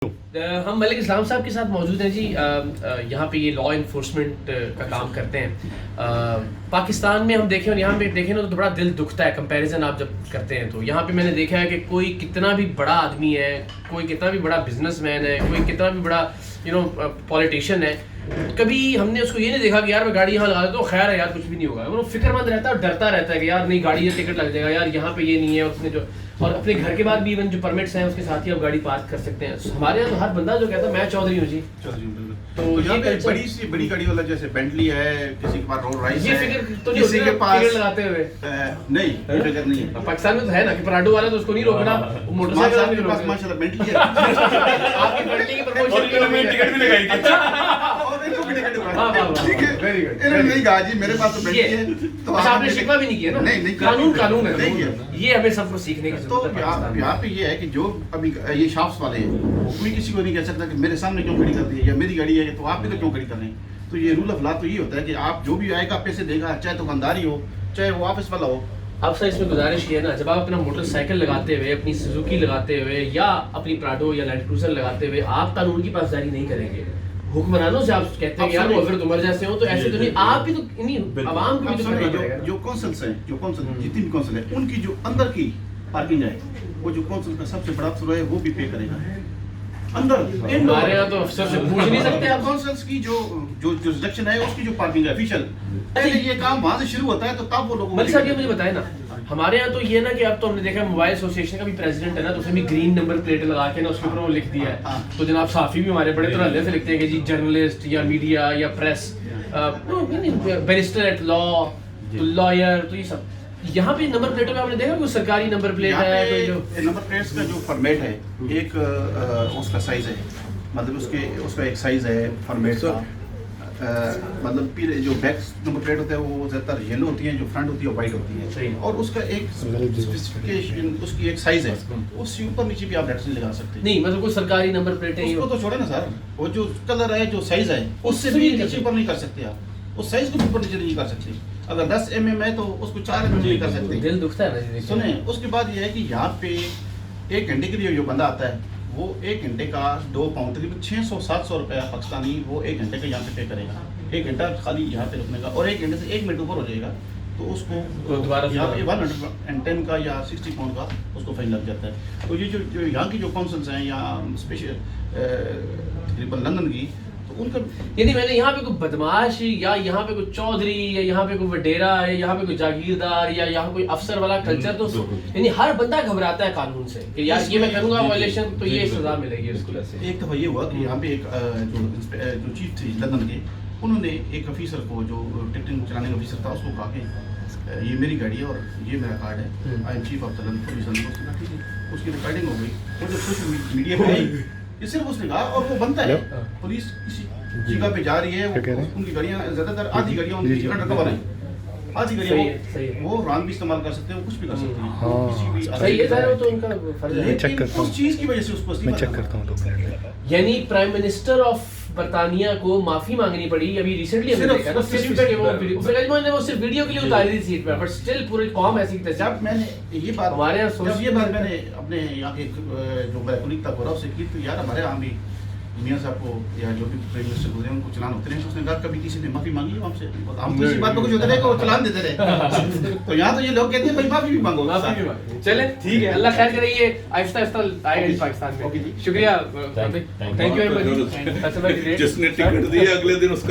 हम मलिक इस्लाम साहब के साथ मौजूद हैं जी। यहाँ पे ये लॉ इन्फोर्समेंट का काम करते हैं। पाकिस्तान में हम देखें और यहाँ पे देखें ना तो बड़ा दिल दुखता है कंपैरिजन आप जब करते हैं। तो यहाँ पे मैंने देखा है कि कोई कितना भी बड़ा आदमी है, कोई कितना भी बड़ा बिजनेसमैन है, कोई कितना भी बड़ा पॉलिटिशियन है, कभी हमने उसको ये नहीं देखा कि यार मैं गाड़ी यहाँ लगा देता हूँ, खैर है यार कुछ भी नहीं होगा। वो फिक्रमंद रहता है और डरता रहता है कि यार नहीं गाड़ी से टिकट लग जाएगा, यार यहाँ पे ये नहीं है उसने जो। और अपने घर के बाद भी इवन जो परमिट्स हैं उसके साथ ही आप गाड़ी पार्क कर सकते हैं। हमारे यहाँ तो हर बंदा जो कहता है मैं चौधरी हूँ जी। तो यहाँ पे बड़ी गाड़ी वाला जैसे बेंटली है, किसी के पास रोल राइस ये है, फिक्र तो नहीं किसी होती के ना पास टिकट लगाते हुए। नहीं ये फिक्र नहीं है। पाकिस्तान में तो है ना कि पराठू वाला तो उसको नहीं रोकना, मोटरसाइकिल आपके पास माशाल्लाह बेंटली है। आपकी बेंटली की प्रमोशन में टिकट भी लगाई थी। और इनको भी टिकट हुआ। वाह, वाह, वाह, ठीक है, very good, इन्होंने नहीं कहा जी मेरे पास तो बेंटली है। तो अच्छा आपने शिकवा भी नहीं किया ना? नहीं कानून कानून है, नहीं किया। ये हमें सबको सीखने की तो जरूरत है। यहाँ पे ये है कि जो अभी ये शॉप्स वाले हैं वो कोई किसी को नहीं कह सकता कि मेरे सामने क्यों खड़ी कर दी है या मेरी गाड़ी है तो आप भी तो क्यों खड़ी कर रहे हैं। तो ये रूल ऑफ लॉ तो ये होता है कि आप जो भी आएगा पैसे देगा, चाहे दुकानदार ही हो चाहे वो ऑफिस वाला हो। अब सर इसमें गुजारिश ये है ना, जब आप अपना मोटरसाइकिल लगाते हुए, अपनी सुजुकी लगाते हुए या अपनी प्राडो या लैंड क्रूजर लगाते हुए आप कानून की पासदारी नहीं करेंगे, हुक्मरानों से आप कहते हैं कि यार वो अगर तुम्हारे जैसे हो तो ऐसे तो नहीं, आप भी तो इन्हीं आवाम को भी तो करना पड़ेगा। जो कौंसल्स हैं, जो कौंसल जितनी भी कौंसल है उनकी जो अंदर की पार्किंग है वो जो कौंसल का सबसे बड़ा अफसर है वो भी पे करेगा अंदर। हमारे यहाँ तो अफसर से पूछ नहीं सकते आप। कौंसल्स की जो जुरिसडिक्शन है उसकी जो पार्किंग है ऑफिशियल, पहले ये काम वहां से शुरू होता है तो तब वो लोग। मलिक साहब ये मुझे बताए ना, हमारे यहाँ तो ये ना कि अब तो हमने देखा मोबाइल एसोसिएशन का भी प्रेसिडेंट है ना, तो उसने भी ग्रीन नंबर प्लेट लगा के ना उसके ऊपर वो लिख दिया है। तो जनाब साफी भी हमारे बड़े तरह से लिखते हैं कि जी जर्नलिस्ट या मीडिया या press, barrister at law, lawyer, तो ये सब। यहाँ पे नंबर प्लेटों में आपने देखा कोई सरकारी नंबर प्लेट है कोई जो नंबर प्लेट्स का जो फॉर्मेट है एक उसका साइज है, मतलब उसका एक साइज है फॉर्मेट का। मतलब जो बैक नंबर प्लेट होता है वो ज़्यादातर येलो होती है, जो फ्रंट होती है वाइट होती है और उसका एक स्पेसिफिकेशन उसकी एक साइज है, उससे ऊपर नीचे भी आप लेटर्स नहीं लगा सकते। नहीं मतलब कोई सरकारी नंबर प्लेट है उसको तो छोड़े ना सर, वो जो कलर है जो साइज है उससे भी नीचे ऊपर नहीं कर सकते आप, उस साइज को भी ऊपर नीचे नहीं कर सकते। अगर 10 mm है तो उसको 4 mm नहीं कर सकते। दिल दुखता है ना जी। सुने उसके बाद ये है कि यहाँ पे 1 घंटे के लिए जो बंदा आता है वो 1 घंटे का 2 पाउंड तकरीबन 600-700 रुपया पाकिस्तानी वो 1 घंटे का यहाँ पे पे करेगा। 1 घंटा खाली यहाँ पे रुकने का और 1 घंटे से 1 मिनट ऊपर हो जाएगा तो उसको दोबारा यहाँ पे 110 का या 60 पाउंड का उसको फाइन लग जाता है। तो ये जो यहाँ की जो काउंसिल्स हैं या स्पेशल तकरीबन लंदन की, तो उनका यानी मैंने यहाँ पे कोई बदमाश या यहाँ पे कोई चौधरी या यहाँ पे कोई वडेरा है, यहाँ पे कोई जागीरदार या यहाँ कोई अफसर वाला कल्चर, तो यानी हर बंदा घबराता है कानून से कि यार ये मैं करूँगा वायलेशन तो ये सजा मिलेगी उसको। एक दफ़ा ये हुआ कि यहाँ पे एक जो चीफ थी लंदन के, उन्होंने एक ऑफिसर को जो टिकटिंग चलाने का ऑफिसर था उसको कहा कि ये मेरी गाड़ी है और ये मेरा कार्ड है, I am chief of the London police. उसने कहा ठीक है, उसकी रिकॉर्डिंग हो गई और जो सोशल मीडिया पे आई ये सिर्फ उसने कहा और वो बनता है पुलिस किसी जगह पे जा रही है, उनकी गाड़ियाँ ज़्यादातर आधी गाड़ियाँ उनकी अंडरकवर हैं, आधी गाड़ियाँ वो रॉन्ग भी इस्तेमाल कर सकते हैं, वो कुछ भी कर सकते हैं किसी भी। सही है सर, वो तो उनका फर्ज है। लेकिन उस चीज़ की वजह से उसको मैं चेक करता हूँ तो यानी प्राइम मिनिस्टर ऑफ बर्तानिया को माफी मांगनी पड़ी अभी रिसेंटली हमने देखा ना, सिर्फ इसके वो सिर्फ वीडियो के लिए उतारी थी सीट पर, बट स्टिल पूरी कौम ऐसी की तैसी। जब मैंने ये बात हमारे यहाँ जब ये बात मैंने अपने यहाँ के जो मेरा कुलीग था गौरव से की, तो यार हमारे यहाँ भी मियाँ साहब को या जो भी प्राइम मिनिस्टर गुजरे उनको चलान होते रहे, तो उसने कहा कभी किसी ने माफी मांगी है हमसे, हम तो इसी बात पर कुछ होते रहे वो चलान देते रहे। तो यहाँ तो ये लोग कहते हैं भाई माफी भी मांगो, माफी भी मांगो। चले ठीक है, अल्लाह खैर करे, ये आहिस्ता आहिस्ता आएगा पाकिस्तान में। शुक्रिया, थैंक यू वेरी मच। जिसने टिकट दिया अगले दिन उसका